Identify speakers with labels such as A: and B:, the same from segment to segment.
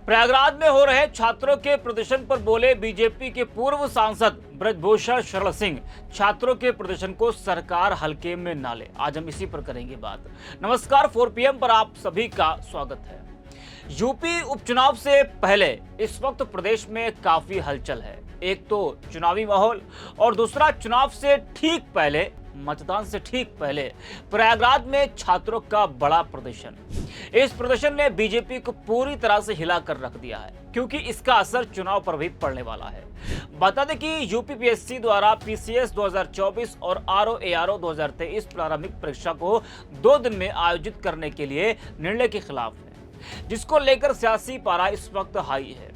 A: प्रयागराज में हो रहे छात्रों के प्रदर्शन पर बोले बीजेपी के पूर्व सांसद ब्रजभूषण शरण सिंह। छात्रों के प्रदर्शन को सरकार हल्के में ना ले, आज हम इसी पर करेंगे बात। नमस्कार, 4 PM पर आप सभी का स्वागत है। यूपी उपचुनाव से पहले इस वक्त प्रदेश में काफी हलचल है। एक तो चुनावी माहौल और दूसरा चुनाव से ठीक पहले, मतदान से ठीक पहले प्रयागराज में छात्रों का बड़ा प्रदर्शन। इस प्रदर्शन ने बीजेपी को पूरी तरह से हिला कर रख दिया है, क्योंकि इसका असर चुनाव पर भी पड़ने वाला है। बता दें कि यूपीपीएससी द्वारा पीसीएस 2024 और आरओ 2023 प्रारंभिक परीक्षा को 2 दिन में आयोजित करने के लिए निर्णय के खिलाफ है, जिसको लेकर सियासी पारा इस वक्त हाई है।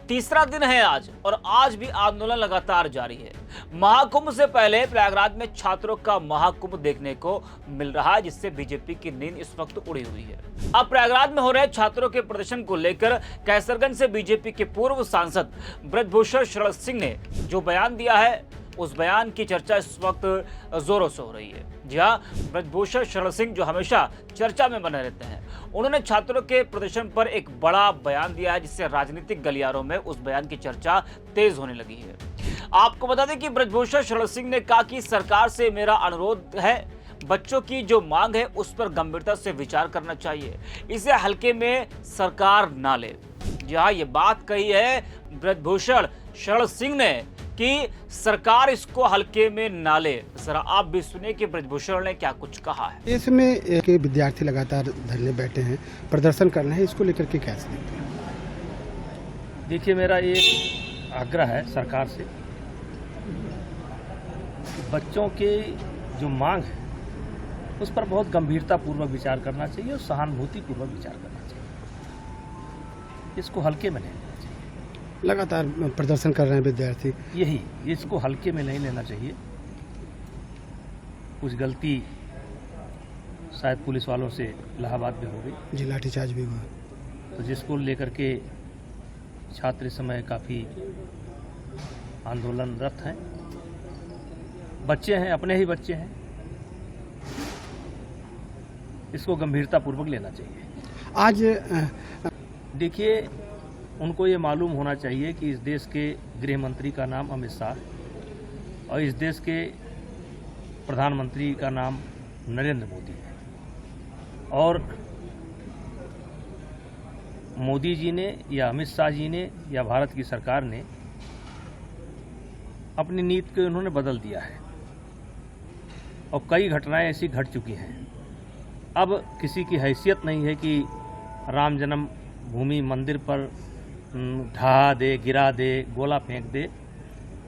A: तीसरा दिन है आज, और आज भी आंदोलन लगातार जारी है। महाकुंभ से पहले प्रयागराज में छात्रों का महाकुंभ देखने को मिल रहा है, जिससे बीजेपी की नींद इस वक्त उड़ी हुई है। अब प्रयागराज में हो रहे छात्रों के प्रदर्शन को लेकर कैसरगंज से बीजेपी के पूर्व सांसद ब्रजभूषण शरण सिंह ने जो बयान दिया है, उस बयान की चर्चा इस वक्त जोरों से हो रही है। जी हाँ, ब्रजभूषण शरण सिंह जो हमेशा चर्चा में बने रहते हैं, उन्होंने छात्रों के प्रदर्शन पर एक बड़ा बयान दिया है, जिससे राजनीतिक गलियारों में उस बयान की चर्चा तेज होने लगी है। आपको बता दें कि ब्रजभूषण शरण सिंह ने कहा कि सरकार से मेरा अनुरोध है, बच्चों की जो मांग है उस पर गंभीरता से विचार करना चाहिए, इसे हल्के में सरकार ना ले। जहां ये बात कही है ब्रजभूषण शरण सिंह ने कि सरकार इसको हल्के में ना ले। जरा आप भी सुनिए कि ब्रजभूषण ने क्या कुछ कहा है।
B: इसमें एक विद्यार्थी लगातार धरने बैठे हैं, प्रदर्शन कर रहे हैं, इसको लेकर के कैसे देखते हैं?
C: देखिए, मेरा एक आग्रह है सरकार से, बच्चों के जो मांग है उस पर बहुत गंभीरता पूर्वक विचार करना चाहिए और सहानुभूति पूर्वक विचार करना चाहिए। इसको हल्के में नहीं लेना चाहिए।
B: लगातार प्रदर्शन कर रहे हैं विद्यार्थी,
C: यही, इसको हल्के में नहीं लेना चाहिए। कुछ गलती शायद पुलिस वालों से इलाहाबाद में हो गई,
B: जी लाठीचार्ज भी हुआ,
C: तो जिसको लेकर के छात्र इस समय काफ़ी आंदोलनरत हैं। बच्चे हैं, अपने ही बच्चे हैं, इसको गंभीरतापूर्वक लेना चाहिए।
B: आज
C: देखिए, उनको ये मालूम होना चाहिए कि इस देश के गृह मंत्री का नाम अमित शाह और इस देश के प्रधानमंत्री का नाम नरेंद्र मोदी है, और मोदी जी ने या अमित शाह जी ने या भारत की सरकार ने अपनी नीति को उन्होंने बदल दिया है, और कई घटनाएं ऐसी घट चुकी हैं। अब किसी की हैसियत नहीं है कि राम जन्म भूमि मंदिर पर ढहा दे, गिरा दे, गोला फेंक दे,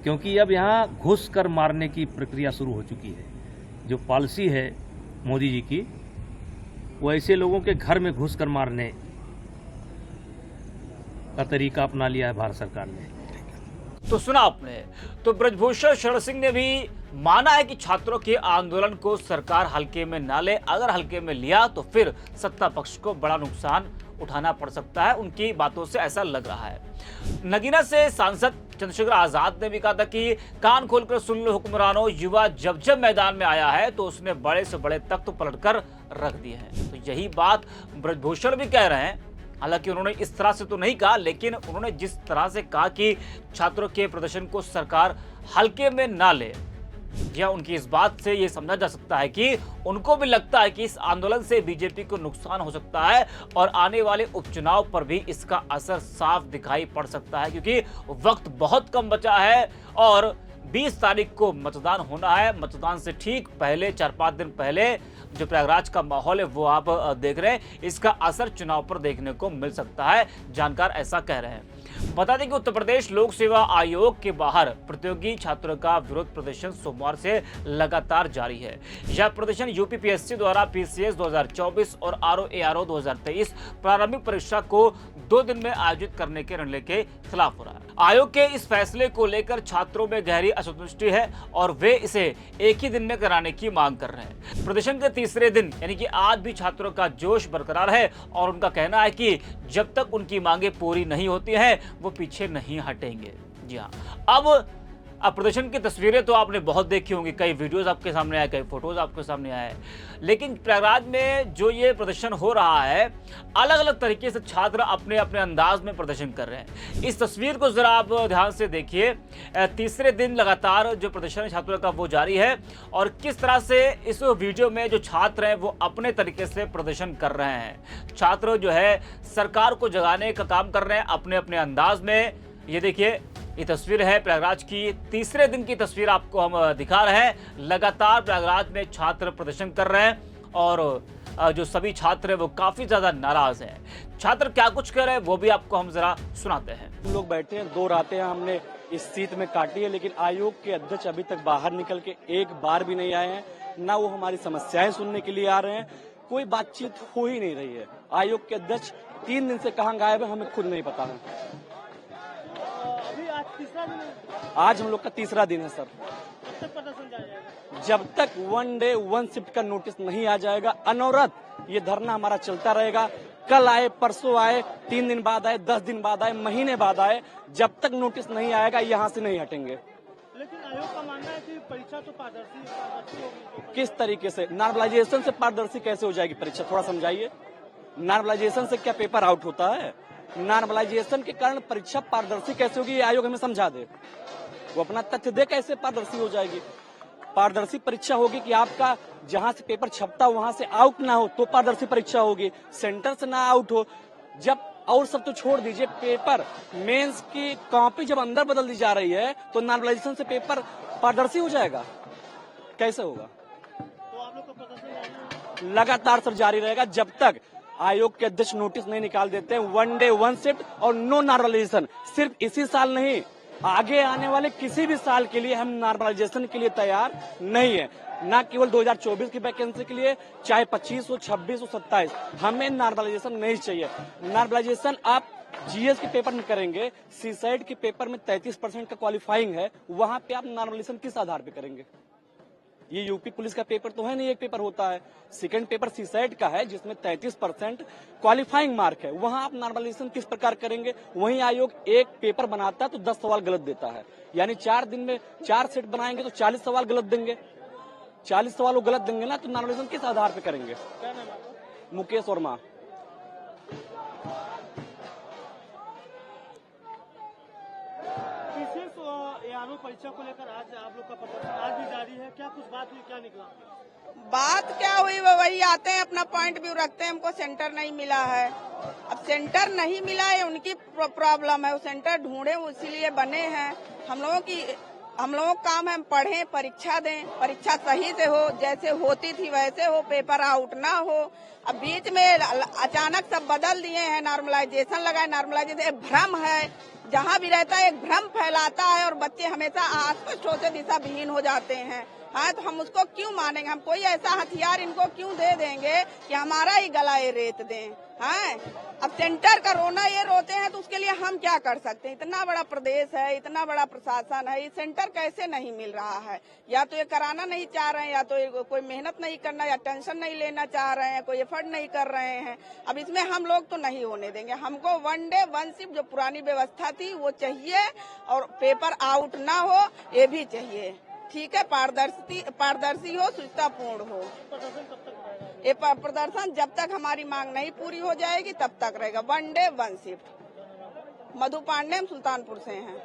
C: क्योंकि अब यहाँ घुस कर मारने की प्रक्रिया शुरू हो चुकी है। जो पॉलिसी है मोदी जी की, वो ऐसे लोगों के घर में घुस कर मारने का तरीका अपना लिया है भारत सरकार ने।
A: तो सुना आपने, तो ब्रजभूषण शरण सिंह ने भी माना है कि छात्रों के आंदोलन को सरकार हल्के में ना ले। अगर हल्के में लिया तो फिर सत्ता पक्ष को बड़ा नुकसान उठाना पड़ सकता है। उनकी बातों से ऐसा लग रहा है। नगीना से सांसद चंद्रशेखर आजाद ने भी कहा था कि कान खोलकर सुन लो हुक्मरानों, युवा जब जब मैदान में आया है तो उसने बड़े से बड़े तख्त पलटकर रख दिए हैं। तो यही बात ब्रजभूषण भी कह रहे हैं। हालांकि उन्होंने इस तरह से तो नहीं कहा, लेकिन उन्होंने जिस तरह से कहा कि छात्रों के प्रदर्शन को सरकार हल्के में ना ले, या उनकी इस बात से ये समझा जा सकता है कि उनको भी लगता है कि इस आंदोलन से बीजेपी को नुकसान हो सकता है, और आने वाले उपचुनाव पर भी इसका असर साफ दिखाई पड़ सकता है, क्योंकि वक्त बहुत कम बचा है और 20 तारीख को मतदान होना है। मतदान से ठीक पहले, 4-5 दिन पहले जो प्रयागराज का माहौल है वो आप देख रहे हैं, इसका असर चुनाव पर देखने को मिल सकता है, जानकार ऐसा कह रहे हैं। बता दें कि उत्तर प्रदेश लोक सेवा आयोग के बाहर प्रतियोगी छात्रों का विरोध प्रदर्शन सोमवार से लगातार जारी है। यह प्रदर्शन यूपीपीएससी द्वारा पीसीएस 2024 और आरओ 2023 प्रारंभिक परीक्षा को 2 दिन में आयोजित करने के निर्णय के खिलाफ हो रहा है। आयोग के इस फैसले को लेकर छात्रों में गहरी असंतुष्टि है और वे इसे एक ही दिन में कराने की मांग कर रहे हैं। प्रदर्शन के तीसरे दिन यानी कि आज भी छात्रों का जोश बरकरार है और उनका कहना है कि जब तक उनकी मांगे पूरी नहीं होती हैं वो पीछे नहीं हटेंगे। जी हाँ, अब अब प्रदर्शन की तस्वीरें तो आपने बहुत देखी होंगी, कई वीडियोस आपके सामने आए, कई फोटोज आपके सामने आए, लेकिन प्रयागराज में जो ये प्रदर्शन हो रहा है, अलग अलग तरीके से छात्र अपने अपने अंदाज में प्रदर्शन कर रहे हैं। इस तस्वीर को जरा आप ध्यान से देखिए। तीसरे दिन लगातार जो प्रदर्शन है छात्रों का वो जारी है और किस तरह से इस वीडियो में जो छात्र हैं वो अपने तरीके से प्रदर्शन कर रहे हैं। छात्र जो है सरकार को जगाने का काम कर रहे हैं अपने अपने अंदाज में। ये देखिए, ये तस्वीर है प्रयागराज की, तीसरे दिन की तस्वीर आपको हम दिखा रहे हैं। लगातार प्रयागराज में छात्र प्रदर्शन कर रहे हैं और जो सभी छात्र हैं वो काफी ज्यादा नाराज हैं। छात्र क्या कुछ कह रहे हैं वो भी आपको हम जरा सुनाते हैं।
D: हम लोग बैठे हैं, 2 रातें हमने इस सीट में काटी है, लेकिन आयोग के अध्यक्ष अभी तक बाहर निकल के एक बार भी नहीं आए हैं। ना वो हमारी समस्याएं सुनने के लिए आ रहे हैं, कोई बातचीत हो ही नहीं रही है। आयोग के अध्यक्ष 3 दिन से कहाँ गायब है हमें खुद नहीं पता है। आज हम लोग का तीसरा दिन है सर। जब तक 1 डे 1 शिफ्ट का नोटिस नहीं आ जाएगा, अनवरत ये धरना हमारा चलता रहेगा। कल आए, परसों आए, 3 दिन बाद आए, 10 दिन बाद आए, महीने बाद आए, जब तक नोटिस नहीं आएगा यहाँ से नहीं हटेंगे।
E: लेकिन आयोग का मानना है कि परीक्षा तो पारदर्शी होगी।
D: किस तरीके से? नॉर्मलाइजेशन से पारदर्शी कैसे हो जाएगी परीक्षा? थोड़ा समझाइए। नॉर्मलाइजेशन से क्या पेपर आउट होता है? नॉर्मलाइजेशन के कारण परीक्षा पारदर्शी कैसे होगी, ये आयोग हमें समझा दे। वो अपना तथ्य दे कैसे पारदर्शी हो जाएगी। पारदर्शी परीक्षा होगी कि आपका जहां से पेपर छपता वहां से आउट ना हो तो पारदर्शी परीक्षा होगी, सेंटर से ना आउट हो। जब और सब तो छोड़ दीजिए, पेपर मेंस की कॉपी जब अंदर बदल दी जा रही है तो नॉर्मलाइजेशन से पेपर पारदर्शी हो जाएगा? कैसे होगा?
E: तो आप लोग का प्रदर्शन
D: लगातार सर जारी रहेगा जब तक आयोग के अध्यक्ष नोटिस नहीं निकाल देते हैं। 1 डे 1 शिफ्ट और नो नॉर्मलाइजेशन। सिर्फ इसी साल नहीं, आगे आने वाले किसी भी साल के लिए हम नॉर्मलाइजेशन के लिए तैयार नहीं है। न केवल 2024 की वैकेंसी के लिए, चाहे 25 हो, 26 हो, 27, हमें नॉर्मलाइजेशन नहीं चाहिए। नॉर्मलाइजेशन आप जीएस के पेपर में करेंगे, सीसैट के पेपर में 33% का क्वालिफाइंग है, वहां पे आप नॉर्मलाइजेशन किस आधार पे करेंगे? ये यूपी पुलिस का पेपर तो है नहीं, एक पेपर होता है। सेकंड पेपर सीसैट का है जिसमें 33% क्वालिफाइंग मार्क है, वहां आप नॉर्मलाइजेशन किस प्रकार करेंगे? वहीं आयोग एक पेपर बनाता है तो 10 सवाल गलत देता है, यानी 4 दिन में 4 सेट बनाएंगे तो 40 सवाल गलत देंगे। 40 सवाल वो गलत देंगे ना, तो नॉर्मलाइजेशन किस आधार पे करेंगे?
E: क्या नाम है?
D: मुकेश वर्मा।
E: यारो परीक्षा को लेकर आज आप लोग का प्रदर्शन आज भी जारी है, क्या कुछ बात हुई, क्या निकला?
F: बात क्या हुई, वो वही आते हैं अपना पॉइंट व्यू रखते हैं, हमको सेंटर नहीं मिला है। अब सेंटर नहीं मिला है उनकी प्रॉब्लम है, वो सेंटर ढूंढे इसीलिए बने हैं। हम लोगों का काम है पढ़ें, परीक्षा दें, परीक्षा सही से हो, जैसे होती थी वैसे हो, पेपर आउट ना हो। अब बीच में अचानक सब बदल दिए हैं, नॉर्मलाइजेशन लगाए। नॉर्मलाइजेशन एक भ्रम है, जहाँ भी रहता है एक भ्रम फैलाता है और बच्चे हमेशा अस्पष्ट होते दिशा विहीन हो जाते हैं। हाँ, तो हम उसको क्यों मानेंगे? हम कोई ऐसा हथियार इनको क्यों दे देंगे कि हमारा ही गला ये रेत दें? हाँ, अब सेंटर का रोना ये रोते हैं तो उसके लिए हम क्या कर सकते हैं? इतना बड़ा प्रदेश है, इतना बड़ा प्रशासन है, ये सेंटर कैसे नहीं मिल रहा है? या तो ये कराना नहीं चाह रहे हैं, या तो ये कोई मेहनत नहीं करना, या टेंशन नहीं लेना चाह रहे हैं, कोई एफर्ट नहीं कर रहे हैं। अब इसमें हम लोग तो नहीं होने देंगे। हमको 1 डे 1 शिफ्ट जो पुरानी व्यवस्था थी वो चाहिए, और पेपर आउट ना हो ये भी चाहिए। ठीक है, पारदर्शी हो, शुचितापूर्ण हो। ये प्रदर्शन जब तक हमारी मांग नहीं पूरी हो जाएगी तब तक रहेगा। 1 डे 1 शिफ्ट। मधु पांडे, हम सुल्तानपुर से हैं।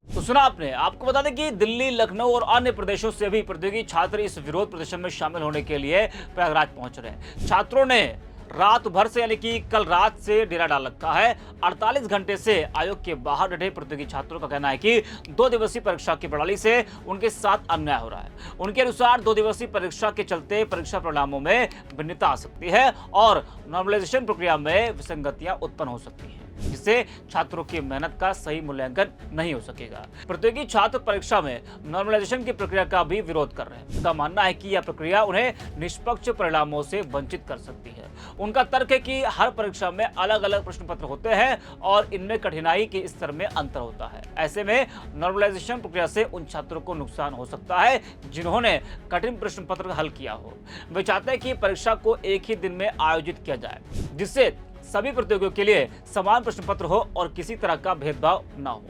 A: तो सुना आपने। आपको बता दें कि दिल्ली, लखनऊ और अन्य प्रदेशों से भी प्रतियोगी छात्र इस विरोध प्रदर्शन में शामिल होने के लिए प्रयागराज पहुंच रहे हैं। छात्रों ने रात भर से, यानी कि कल रात से डेरा डाल रखा है। 48 घंटे से आयोग के बाहर डटे प्रतियोगी छात्रों का कहना है कि 2 दिवसीय परीक्षा की प्रणाली से उनके साथ अन्याय हो रहा है। उनके अनुसार 2 दिवसीय परीक्षा के चलते परीक्षा परिणामों में भिन्नता आ सकती है और नॉर्मलाइजेशन प्रक्रिया में विसंगतियां उत्पन्न हो सकती हैं, जिससे छात्रों की मेहनत का सही मूल्यांकन नहीं हो सकेगा। प्रतियोगी छात्र परीक्षा में नॉर्मलाइजेशन की प्रक्रिया का भी विरोध कर रहे हैं। उनका मानना है कि यह प्रक्रिया उन्हें निष्पक्ष परिणामों से वंचित कर सकती है। उनका तर्क है कि हर परीक्षा में अलग अलग प्रश्न पत्र होते हैं और इनमें कठिनाई के स्तर में अंतर होता है। ऐसे में नॉर्मलाइजेशन प्रक्रिया से उन छात्रों को नुकसान हो सकता है जिन्होंने कठिन प्रश्न पत्र हल किया हो। वे चाहते हैं कि परीक्षा को एक ही दिन में आयोजित किया जाए, जिससे सभी प्रतियोगियों के लिए समान प्रश्न पत्र हो और किसी तरह का भेदभाव न हो।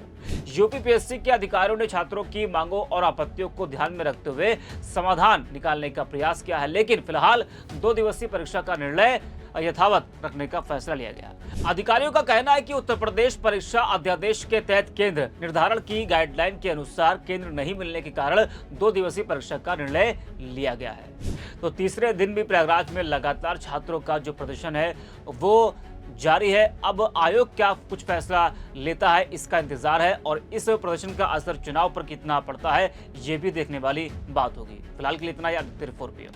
A: यूपीपीएससी के अधिकारियों ने छात्रों की मांगों और आपत्तियों को ध्यान में रखते हुए समाधान निकालने का प्रयास किया है, लेकिन फिलहाल 2 दिवसीय परीक्षा का निर्णय यथावत रखने का फैसला लिया गया। अधिकारियों का कहना है कि उत्तर प्रदेश परीक्षा अध्यादेश के तहत केंद्र निर्धारण की गाइडलाइन के अनुसार केंद्र नहीं मिलने के कारण 2 दिवसीय परीक्षा का निर्णय लिया गया है। तो तीसरे दिन भी प्रयागराज में लगातार छात्रों का जो प्रदर्शन है वो जारी है। अब आयोग क्या कुछ फैसला लेता है इसका इंतजार है, और इस प्रदर्शन का असर चुनाव पर कितना पड़ता है ये भी देखने वाली बात होगी। फिलहाल के लिए इतना ही। आदित्य रिपोर्ट पे।